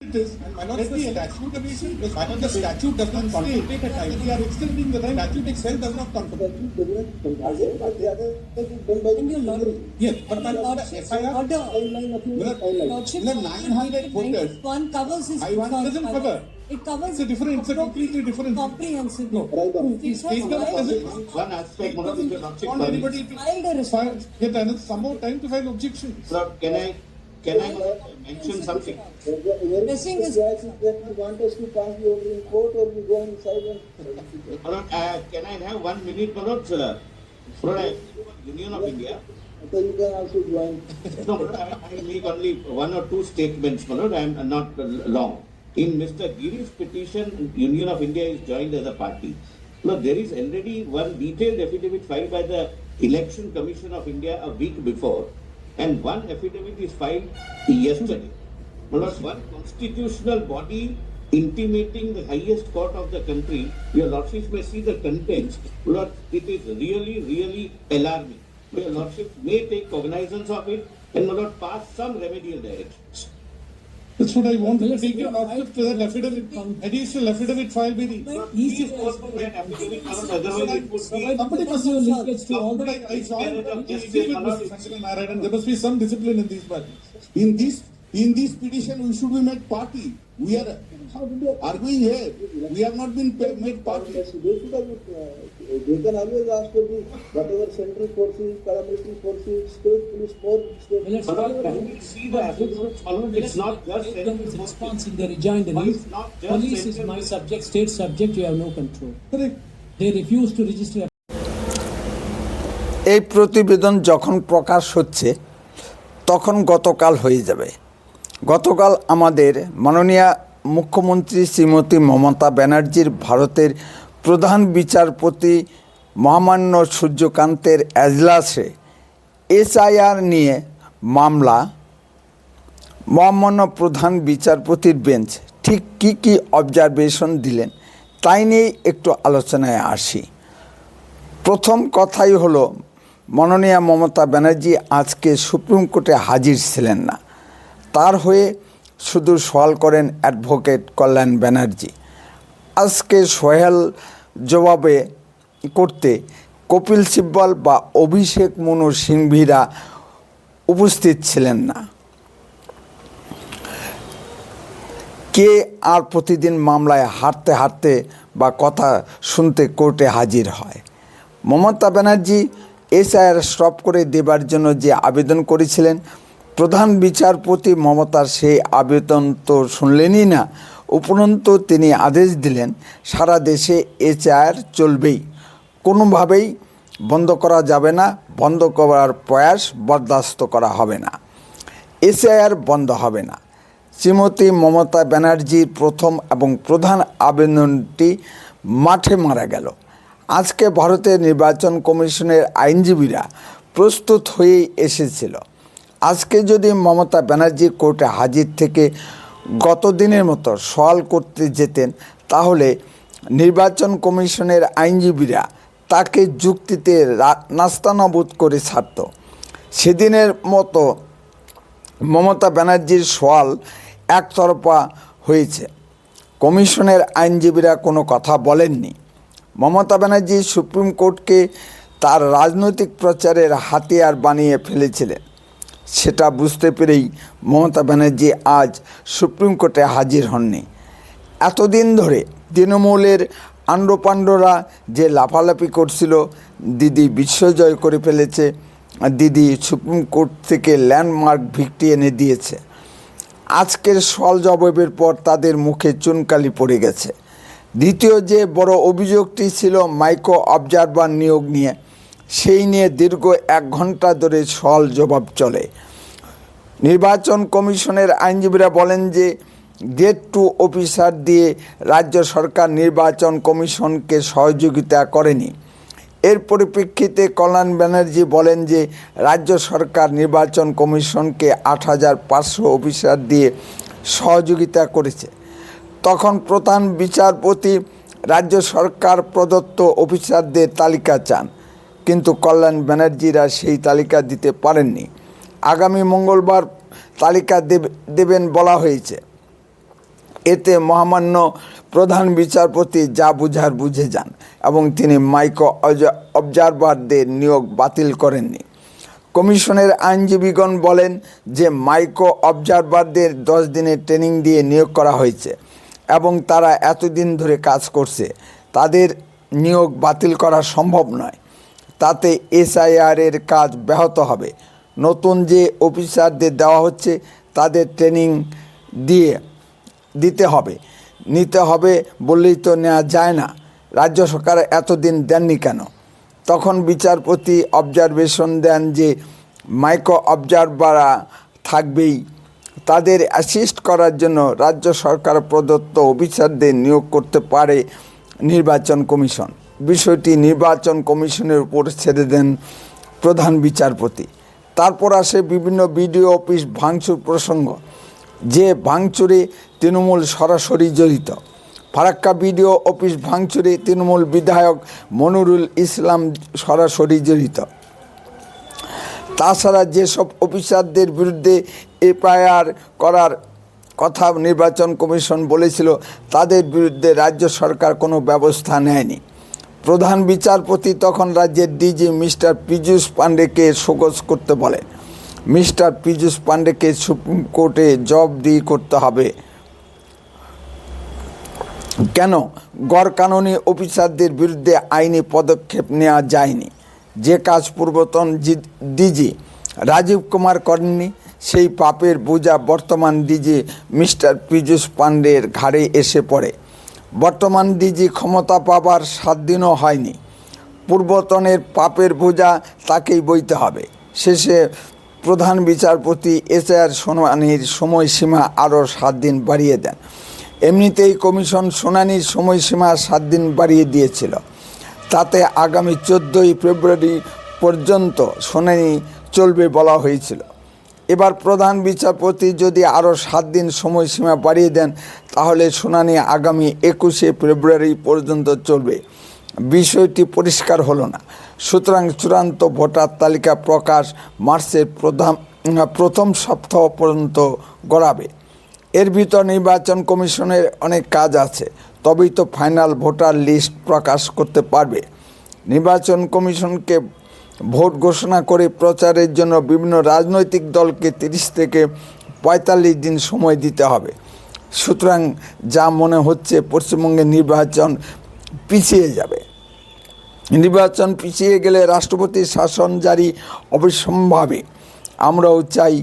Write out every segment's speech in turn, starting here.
This and why not the statute commission? Because why not the statute does not contemplate a time. We are extending the statute itself does not contemplate. Yes, but my FIR Lordship, 900 voters. one covers his I-1 doesn't cover. It covers It's a completely different. comprehensive. No. It's not One aspect, Manoj, is your lordship Want anybody to filed a response. get another some more time to file objections. Sir, can I mention something? Pressing is- You want us to pass the order in court or we go inside and. Manoj, can I have 1 minute, Manoj? For Union of India. So you can also join. No, I make only one or two statements, Manoj. I am not long. In Mr. Giri's petition, Union of India is joined as a party. No, there is already one detailed affidavit filed by the Election Commission of India a week before, and one affidavit is filed yesterday. Manoj, one constitutional body intimating the highest court of the country, your lordships may see the contents. Lord, it is really, really alarming. Your lordships may take cognizance of it and will not pass some remedial directions. That's what I want to take your lordship to that affidavit, additional affidavit filed by the. Please also that affidavit, Manoj, otherwise it would be. Somebody must have linkage to all the. I saw it. There must be some discipline in these parties. In this petition, we should be made party. We are arguing here. We have not been made party. They should have, they can always ask for the, whatever central forces, paramilitary forces, state police force, state. Manoj, can we see the affidavit? Manoj, it's not just Government's response in the rejoinderies. Police is my subject, state subject, you have no control. Correct. They refuse to register. এই প্রতিবেদন যখন প্রকাশ হচ্ছে তখন গতকাল হয়ে যাবে। গতকাল আমাদের মাননীয় মুখ্যমন্ত্রী শ্রীমতী মমতা ব্যানার্জির ভারতের প্রধান বিচারপতি মহামান্য সূর্যকান্তের এজলাসে এসআইআর নিয়ে মামলা মহামান্য প্রধান বিচারপতির বেঞ্চ ঠিক কী কী অবজারভেশন দিলেন তাই নিয়েই একটু আলোচনায় আসি। প্রথম কথাই হলো মাননীয়া মমতা ব্যানার্জি আজকে সুপ্রিম কোর্টে হাজির ছিলেন না, তার হয়ে শুধু সওয়াল করেন অ্যাডভোকেট কল্যাণ ব্যানার্জি। আজকে সোহেল জবাবে করতে কপিল সিব্বল বা অভিষেক মনু সিংভিরা উপস্থিত ছিলেন না। কে আর প্রতিদিন মামলায় হাঁটতে হাঁটতে বা কথা শুনতে কোর্টে হাজির হয়? মমতা ব্যানার্জি এসআইআর স্টপ করে দেবার জন্য যে আবেদন করেছিলেন, প্রধান বিচারপতি মমতার সেই আবেদন তো শুনলেনই না, উপরন্তু তিনি আদেশ দিলেন সারা দেশে এসআইআর চলবেই, কোনোভাবেই বন্ধ করা যাবে না, বন্ধ করার প্রয়াস বরদাস্ত করা হবে না, এসআইআর বন্ধ হবে না। শ্রীমতী মমতা ব্যানার্জির প্রথম এবং প্রধান আবেদনটি মাঠে মারা গেল। আজকে ভারতের নির্বাচন কমিশনের আইনজীবীরা প্রস্তুত হয়েই এসেছিল। আজকে যদি মমতা ব্যানার্জি কোর্টে হাজির থেকে গত দিনের মতো সওয়াল করতে যেতেন তাহলে নির্বাচন কমিশনের আইনজীবীরা তাকে যুক্তিতে নাস্তানাবুদ করে ছাড়ত। সেদিনের মতো মমতা ব্যানার্জির সওয়াল একতরফা হয়েছে, কমিশনের আইনজীবীরা কোনো কথা বলেননি। মমতা ব্যানার্জি সুপ্রিম কোর্টকে তার রাজনৈতিক প্রচারের হাতিয়ার বানিয়ে ফেলেছিলেন, সেটা বুঝতে পেরেই মমতা ব্যানার্জি আজ সুপ্রিম কোর্টে হাজির হননি। এতদিন ধরে তৃণমূলের আন্ডপাণ্ডরা যে লাফালাফি করছিল, দিদি বিশ্বজয় করে ফেলেছে, দিদি সুপ্রিম কোর্ট থেকে ল্যান্ডমার্ক ভিক্টি এনে দিয়েছে, আজকের সওয়াল জবাবের পর তাদের মুখে চুনকালি পড়ে গেছে। দ্বিতীয় যে বড় অভিযোগটি ছিল মাইক্রো অবজারভার নিয়োগ নিয়ে, সেই নিয়ে দীর্ঘ 1 ঘন্টা ধরে সওয়াল জবাব চলে। নির্বাচন কমিশনের আইনজীবীরা বলেন যে গ্রেড 2 অফিসার দিয়ে রাজ্য সরকার নির্বাচন কমিশনকে সহযোগিতা করেনি। এর পরিপ্রেক্ষিতে কল্যাণ ব্যানার্জি বলেন যে রাজ্য সরকার নির্বাচন কমিশনকে 8,500 অফিসার দিয়ে সহযোগিতা করেছে। তখন প্রধান বিচারপতি রাজ্য সরকার প্রদত্ত অফিসারদের তালিকা চান, কিন্তু কল্যাণ ব্যানার্জিরা সেই তালিকা দিতে পারেননি। আগামী মঙ্গলবার তালিকা দেবেন বলা হয়েছে। এতে মহামান্য প্রধান বিচারপতি যা বুঝার বুঝে যান এবং তিনি মাইক্রো অবজারভারদের নিয়োগ বাতিল করেননি। কমিশনের আইনজীবীগণ বলেন যে মাইক্রো অবজারভারদের 10 দিনের ট্রেনিং দিয়ে নিয়োগ করা হয়েছে এবং তারা এতদিন ধরে কাজ করছে, তাদের নিয়োগ বাতিল করা সম্ভব নয়। তাতে এসআইআরের কাজ ব্যাহত হবে। নতুন যে অফিসারদের দেওয়া হচ্ছে তাদের ট্রেনিং নিতে হবে বললেই তো নেওয়া যায় না। রাজ্য সরকার এতদিন দেননি কেন? তখন বিচারপতি অবজারভেশন দেন যে মাইক্রো অবজারভাররা থাকবেই, তাদের অ্যাসিস্ট করার জন্য রাজ্য সরকার প্রদত্ত অফিসারদের নিয়োগ করতে পারে নির্বাচন কমিশন। বিষয়টি নির্বাচন কমিশনের উপর ছেড়ে দেন প্রধান বিচারপতি। তারপর আসে বিভিন্ন বিডিও অফিস ভাঙচুর প্রসঙ্গ, যে ভাঙচুরে তৃণমূল সরাসরি জড়িত। ফারাক্কা বিডিও অফিস ভাঙচুরে তৃণমূল বিধায়ক মনিরুল ইসলাম সরাসরি জড়িত। তাছাড়া যেসব অফিসারদের বিরুদ্ধে এফআইআর করার কথা নির্বাচন কমিশন বলেছিল তাদের বিরুদ্ধে রাজ্য সরকার কোনো ব্যবস্থা নেয়নি। প্রধান বিচারপতি তখন রাজ্যের ডিজি মিস্টার পীযূষ পাণ্ডেকে শোকজ করতে বলেন। মিস্টার পীযূষ পাণ্ডেকে সুপ্রিম কোর্টে জবাবদিহি করতে হবে। কেন গরকানুনি অফিসারদের বিরুদ্ধে আইনি পদক্ষেপ নেওয়া যায়নি? যে কাজ পূর্বতন ডিজি রাজীব কুমার করেননি, সেই পাপের বোঝা বর্তমান ডিজি মিস্টার পীযূষ পাণ্ডের ঘাড়ে এসে পড়ে। বর্তমান ডিজি ক্ষমতা পাবার 7 দিনও হয়নি, পূর্বতনের পাপের বোঝা তাকেই বইতে হবে। শেষে প্রধান বিচারপতি এসআইআর শুনানির সময়সীমা আরও 7 দিন বাড়িয়ে দেন। এমনিতেই কমিশন শুনানির সময়সীমা 7 দিন বাড়িয়ে দিয়েছিল। তাতে আগামী 14ই ফেব্রুয়ারি পর্যন্ত শুনানি চলবে বলা হয়েছিল। এবার প্রধান বিচারপতি যদি আরও 7 দিন সময়সীমা বাড়িয়ে দেন তাহলে শুনানি আগামী 21শে ফেব্রুয়ারি পর্যন্ত চলবে। বিষয়টি পরিষ্কার হলো না। সুতরাং চূড়ান্ত ভোটার তালিকা প্রকাশ মার্চের প্রথম সপ্তাহ পর্যন্ত গড়াবে। এর ভিতর নির্বাচন কমিশনের অনেক কাজ আছে, তবেই তো ফাইনাল ভোটার লিস্ট প্রকাশ করতে পারবে। নির্বাচন কমিশনকে ভোট ঘোষণা করে প্রচারের জন্য বিভিন্ন রাজনৈতিক দলকে 30 থেকে 45 দিন সময় দিতে হবে। সুতরাং যা মনে হচ্ছে পশ্চিমবঙ্গের নির্বাচন পিছিয়ে যাবে। নির্বাচন পিছিয়ে গেলে রাষ্ট্রপতির শাসন জারি অবশ্যম্ভাবী। আমরাও চাই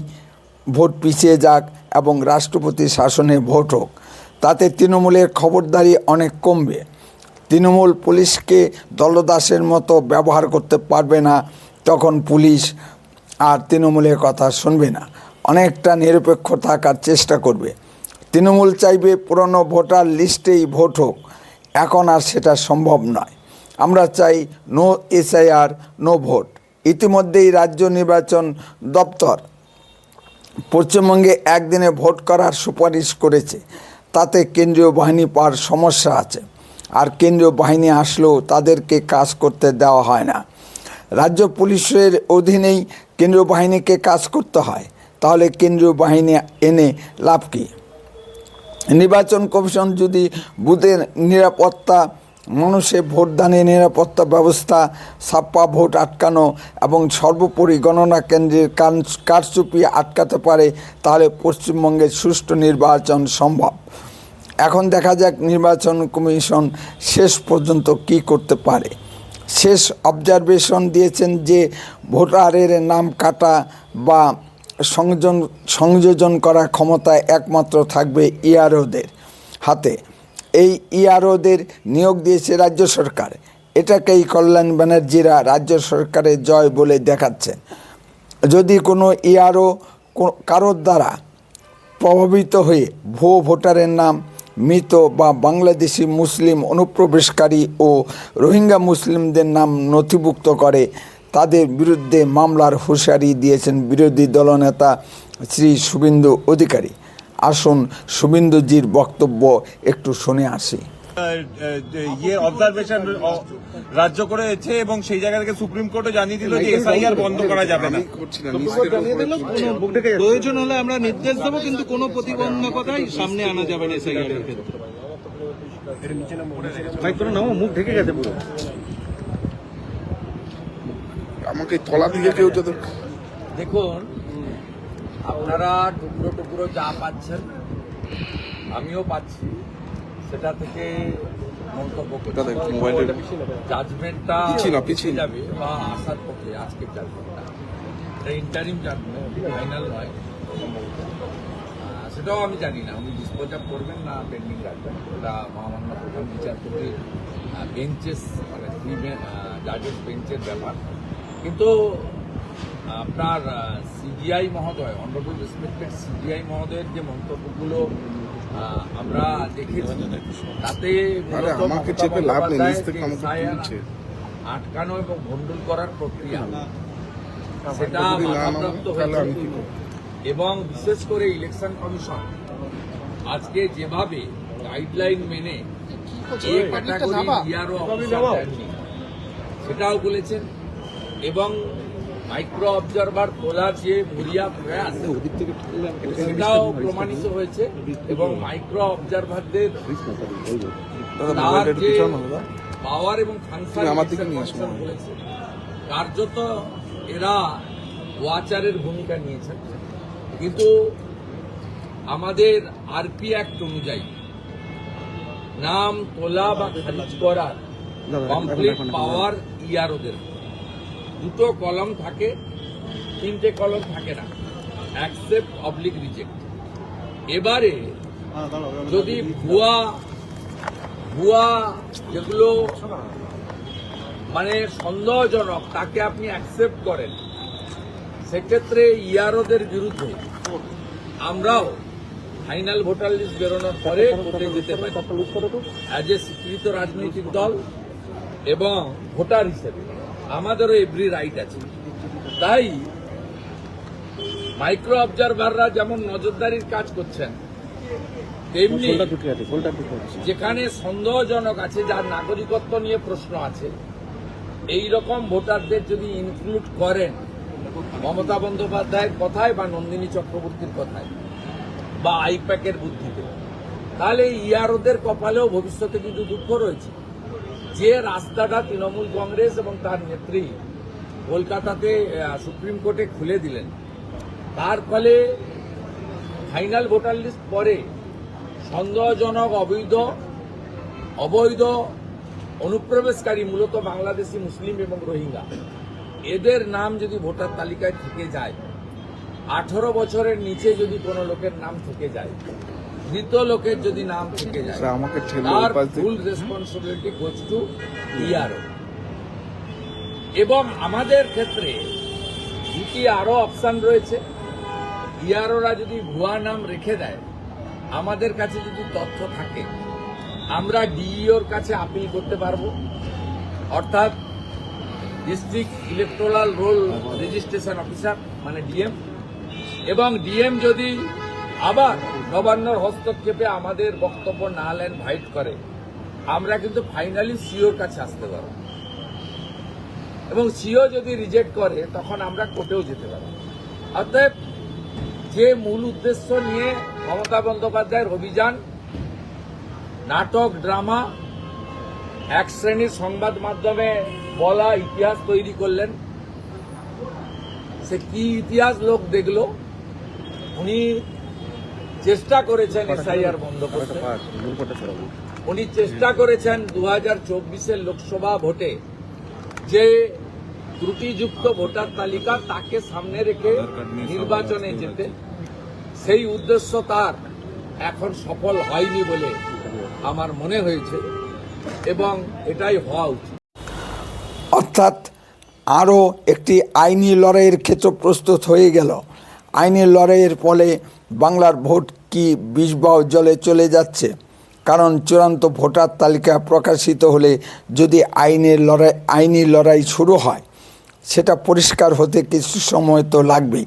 ভোট পিছিয়ে যাক এবং রাষ্ট্রপতির শাসনে ভোট হোক। তাতে তৃণমূলের খবরদারি অনেক কমবে। তৃণমূল পুলিশকে দলদাসের মতো ব্যবহার করতে পারবে না, তখন পুলিশ আর তৃণমূলের কথা শুনবে না, অনেকটা নিরপেক্ষ থাকার চেষ্টা করবে। তৃণমূল চাইবে পুরনো ভোটার লিস্টেই ভোট হোক, এখন আর সেটা সম্ভব নয়। আমরা চাই নো এসআইআর নো ভোট। ইতিমধ্যেই রাজ্য নির্বাচন দপ্তর পশ্চিমবঙ্গে একদিনে ভোট করার সুপারিশ করেছে। তাতে কেন্দ্রীয় বাহিনী পাওয়ার সমস্যা আছে, আর কেন্দ্রীয় বাহিনী আসলেও তাদেরকে কাজ করতে দেওয়া হয় না। রাজ্য পুলিশের অধীনেই কেন্দ্রীয় বাহিনীকে কাজ করতে হয়, তাহলে কেন্দ্রীয় বাহিনী এনে লাভ কী? নির্বাচন কমিশন যদি বুথের নিরাপত্তা, মানুষের ভোটদানের নিরাপত্তা ব্যবস্থা, ছাপ্পা ভোট আটকানো এবং সর্বোপরি গণনা কেন্দ্রের কারচুপি আটকাতে পারে, তাহলে পশ্চিমবঙ্গের সুষ্ঠু নির্বাচন সম্ভব। এখন দেখা যাক নির্বাচন কমিশন শেষ পর্যন্ত কী করতে পারে। শেষ অবজারভেশন দিয়েছেন যে ভোটারের নাম কাটা বা সংযোজন করার ক্ষমতা একমাত্র থাকবে ইআরওদের হাতে। এই ইআরওদের নিয়োগ দিয়েছে রাজ্য সরকার। এটাকেই কল্যাণ ব্যানার্জিরা রাজ্য সরকারের জয় বলে দেখাচ্ছেন। যদি কোনো ইআরও কারোর দ্বারা প্রভাবিত হয়ে ভুয়ো ভোটারের নাম, মৃত বা বাংলাদেশি মুসলিম অনুপ্রবেশকারী ও রোহিঙ্গা মুসলিমদের নাম নথিভুক্ত করে, তাদের বিরুদ্ধে মামলার হুঁশিয়ারি দিয়েছেন বিরোধী দলনেতা শ্রী শুভেন্দু অধিকারী। আসুন শুভেন্দুজির বক্তব্য একটু শুনে আসি। ইয়ে অবজারভেশন রাজ্য করেছে এবং সেই জায়গা থেকে সুপ্রিম কোর্টে জানিয়ে দিল যে এসআইআর বন্ধ করা যাবে না। প্রয়োজন হলে আমরা নির্দেশ দেবো, কিন্তু কোনো প্রতিবন্ধকতাই সামনে আনা যাবে না এসআইআর এর ক্ষেত্রে। মুখ ঢেকে গেছে পুরো। আমাকে তলা দিয়ে কেউ যদি দেখুন, আপনারা টুকরো টুকরো যা পাচ্ছেন আমিও পাচ্ছি, সেটা থেকে মন্তব্য করতে জাজমেন্টটা পিছিয়ে যাবে বা আসার পক্ষে আজকের জাজমেন্টটা এটা ইন্টারিম জাজমেন্ট, ফাইনাল নয়। সেটাও আমি জানি না উনি ডিসপোজ আপ করবেন না পেন্ডিং রাখবেন, এটা মহামান্য প্রধান বিচারপতির বেঞ্চেস মানে জাজেস বেঞ্চের ব্যাপার। কিন্তু আপনার সিবিআই মহোদয়, অনারেবল রেসপেক্টেড সিবিআই মহোদয়ের যে মন্তব্যগুলো আমরা দেখেছি, তাতে আটকানো এবং ভণ্ডুল করার প্রক্রিয়া সেটা বাধাপ্রাপ্ত হয়েছে। এবং বিশেষ করে ইলেকশন কমিশন আজকে যেভাবে গাইডলাইন মেনে সেটাও বলেছেন, এবং মাইক্রো অবজারভার তোলার যে মরিয়া প্রয়াস সেটাও প্রমাণিত হয়েছে। এবং মাইক্রো অবজারভারদের তার যে পাওয়ার এবং ফাংশন বলেছে, কার্যত এরা ওয়াচারের ভূমিকা নিয়েছেন। কিন্তু আমাদের আরপি অ্যাক্ট অনুযায়ী নাম তোলা বা খারিজ করার কমপ্লিট পাওয়ার ইআরওদের। দুটো কলম থাকে, তিনটে কলম থাকে না, অ্যাকসেপ্ট অবলিক রিজেক্ট। এবারে যদি ভুয়া যেগুলো মানে সন্দেহজনক তাকে আপনি অ্যাকসেপ্ট করেন, সেক্ষেত্রে ইআরওদের বিরুদ্ধে আমরাও ফাইনাল ভোটার লিস্ট বেরোনোর পরে কোর্টে যেতে পারি অ্যাজ এ স্বীকৃত রাজনৈতিক দল, এবং ভোটার হিসেবে আমাদেরও এভরি রাইট আছে। তাই মাইক্রো অবজারভাররা যেমন নজরদারির কাজ করছেন, তেমনি যেখানে সন্দেহজনক আছে, যার নাগরিকত্ব নিয়ে প্রশ্ন আছে, এই রকম ভোটারদের যদি ইনক্লুড করেন মমতা বন্দ্যোপাধ্যায়ের কথায় বা নন্দিনী চক্রবর্তীর কথায় বা আইপ্যাকের বুদ্ধিতে, তাহলে ইআরওদের কপালেও ভবিষ্যতে কিন্তু দুঃখ রয়েছে। যে রাস্তাটা তৃণমূল কংগ্রেস এবং তার নেত্রী কলকাতাতে সুপ্রিম কোর্টে খুলে দিলেন, তার ফলে ফাইনাল ভোটার লিস্ট পরে সন্দেহজনক অবৈধ অনুপ্রবেশকারী, মূলত বাংলাদেশি মুসলিম এবং রোহিঙ্গা, এদের নাম যদি ভোটার তালিকায় থেকে যায়, 18 বছরের নিচে যদি কোনো লোকের নাম থেকে যায়, মৃত লোকের যদি নাম থেকে যায়, তার ফুল রেসপন্সিবিলিটি গোজ টু ইআরও। এবং আমাদের ক্ষেত্রে দুটি আরো অপশন রয়েছে। ইআরওরা যদি ভুয়া নাম রেখে দেয়, আমাদের কাছে যদি তথ্য থাকে, আমরা ডিইওর কাছে আপিল করতে পারবো, অর্থাৎ district electoral role registration officer মানে ডিএম, এবং ডিএম যদি আবার গভর্নর হস্তক্ষেপে আমাদের বক্তব্য না নেন, ভাইট করে, আমরা কিন্তু ফাইনালি সিওর কাছে আসতে পারব, এবং সিও যদি রিজেক্ট করে তখন আমরা কোর্টেও যেতে পারব। অতএব যে মূল উদ্দেশ্য নিয়ে মমতা বন্দ্যোপাধ্যায়ের অভিযান, নাটক ড্রামা, এক শ্রেণীর সংবাদ মাধ্যমে বলা ইতিহাস তৈরি করলেন, সে কি ইতিহাস লোক দেখলো। উনি চেষ্টা করেছেন এসআইআর বন্ধ করতে, উনি চেষ্টা করেছেন 2024 লোকসভা ভোটে যে ত্রুটিযুক্ত ভোটার তালিকা তাকে সামনে রেখে নির্বাচনে যেতে। সেই উদ্দেশ্য তার এখন সফল হয়নি বলে আমার মনে হয়েছে, এবং এটাই হওয়া উচিত। অর্থাৎ আরও একটি আইনি লড়াইয়ের ক্ষেত্র প্রস্তুত হয়ে গেল। আইনি লড়াইয়ের ফলে বাংলার ভোট কি বিষবাও জলে চলে যাচ্ছে? কারণ চূড়ান্ত ভোটার তালিকা প্রকাশিত হলে যদি আইনি লড়াই শুরু হয়, সেটা পরিষ্কার হতে কিছু সময় তো লাগবেই।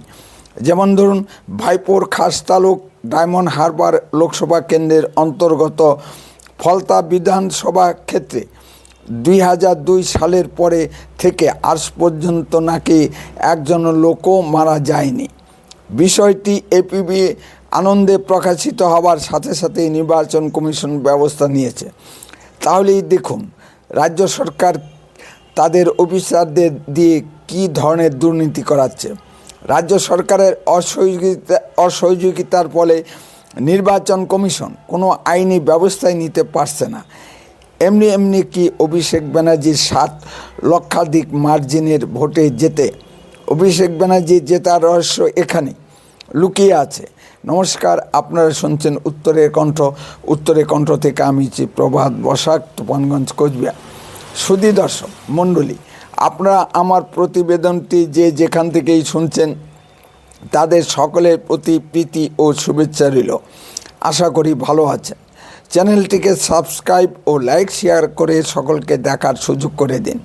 যেমন ধরুন, ভাইপোর খাস তালুক ডায়মন্ড হারবার লোকসভা কেন্দ্রের অন্তর্গত ফলতা বিধানসভা ক্ষেত্রে 2002 সালের পরে থেকে আজ পর্যন্ত নাকি একজন লোকও মারা যায়নি। বিষয়টি এপিবি আনন্দে প্রকাশিত হবার সাথে সাথেই নির্বাচন কমিশন ব্যবস্থা নিয়েছে। তাহলেই দেখুন রাজ্য সরকার তাদের অফিসারদের দিয়ে কী ধরনের দুর্নীতি করাচ্ছে। রাজ্য সরকারের অসহযোগিতার ফলে নির্বাচন কমিশন কোনো আইনি ব্যবস্থাই নিতে পারছে না। এমনি কি অভিষেক ব্যানার্জির 7 লক্ষাধিক মার্জিনের ভোটে জেতে অভিষেক ব্যানার্জির জেতার রহস্য এখানে লুকিয়ে আছে। নমস্কার, আপনারা শুনছেন উত্তরের কণ্ঠ থেকে আমি প্রভাত বসাক, তুফানগঞ্জ, কোচবিহার। সুধী দর্শক মণ্ডলী, আপনারা আমার প্রতিবেদনটি যেখান থেকেই শুনছেন তাদের সকলের প্রতি প্রীতি ও শুভেচ্ছা রইল। আশা করি ভালো আছেন। চ্যানেলটিকে সাবস্ক্রাইব ও লাইক শেয়ার করে সকলকে দেখার সুযোগ করে দিন।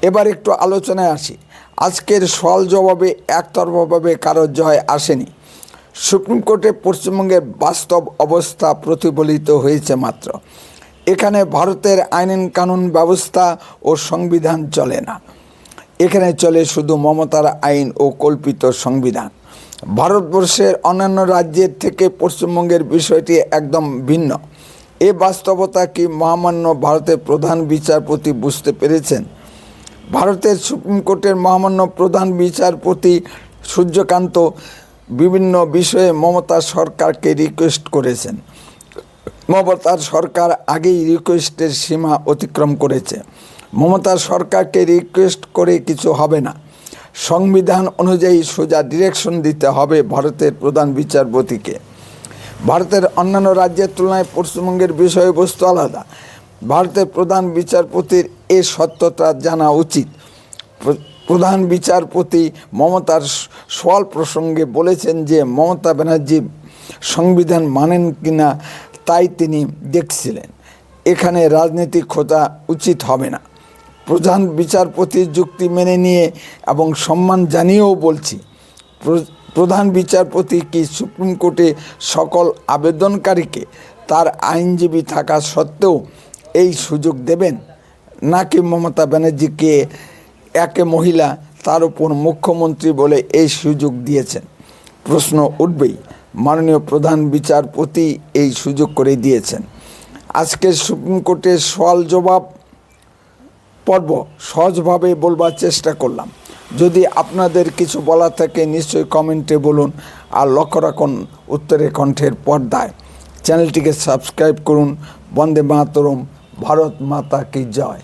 এবার একটু আলোচনায় আসি। আজকের সওয়াল জবাবে একতরফাভাবে কারো জয় আসেনি। সুপ্রিম কোর্টে পশ্চিমবঙ্গের বাস্তব অবস্থা প্রতিফলিত হয়েছে মাত্র। এখানে ভারতের আইন কানুন ব্যবস্থা ও সংবিধান চলে না, এখানে চলে শুধু মমতার আইন ও কল্পিত সংবিধান। ভারতবর্ষের অন্যান্য রাজ্যের থেকে পশ্চিমবঙ্গের বিষয়টি একদম ভিন্ন। এ বাস্তবতা কি মহামান্য ভারতের প্রধান বিচারপতি বুঝতে পেরেছেন? ভারতের সুপ্রিম কোর্টের মহামান্য প্রধান বিচারপতি সূর্যকান্ত বিভিন্ন বিষয়ে মমতা সরকারকে রিকোয়েস্ট করেছেন। মমতার সরকার আগেই রিকোয়েস্টের সীমা অতিক্রম করেছে। মমতার সরকারকে রিকোয়েস্ট করে কিছু হবে না। সংবিধান অনুযায়ী সোজা ডিরেকশন দিতে হবে ভারতের প্রধান বিচারপতিকে। ভারতের অন্যান্য রাজ্যের তুলনায় পশ্চিমবঙ্গের বিষয়বস্তু আলাদা। ভারতের প্রধান বিচারপতির এ সত্যতা জানা উচিত। প্রধান বিচারপতি মমতার সওয়াল প্রসঙ্গে বলেছেন যে মমতা ব্যানার্জি সংবিধান মানেন কিনা তাই তিনি দেখছিলেন। এখানে রাজনীতি খোঁজা উচিত হবে না। প্রধান বিচারপতির যুক্তি মেনে নিয়ে এবং সম্মান জানিয়েও বলছি, প্রধান বিচারপতি কি সুপ্রিম কোর্টে সকল আবেদনকারীকে তার আইনজীবী থাকা সত্ত্বেও এই সুযোগ দেবেন, নাকি মমতা ব্যানার্জিকে একে মহিলা তার উপর মুখ্যমন্ত্রী বলে এই সুযোগ দিয়েছেন? প্রশ্ন উঠবেই। মাননীয় প্রধান বিচারপতি এই সুযোগ করে দিয়েছেন। আজকের সুপ্রিম কোর্টের সওয়াল জবাব পর্ব সহজভাবে বলবার চেষ্টা করলাম। যদি আপনাদের কিছু বলার থাকে নিশ্চয়ই কমেন্টে বলুন। আর লক্ষ্য রাখুন উত্তরের কণ্ঠের পর্দায়। চ্যানেলটিকে সাবস্ক্রাইব করুন। বন্দে মাতরম, ভারত মাতা কি জয়।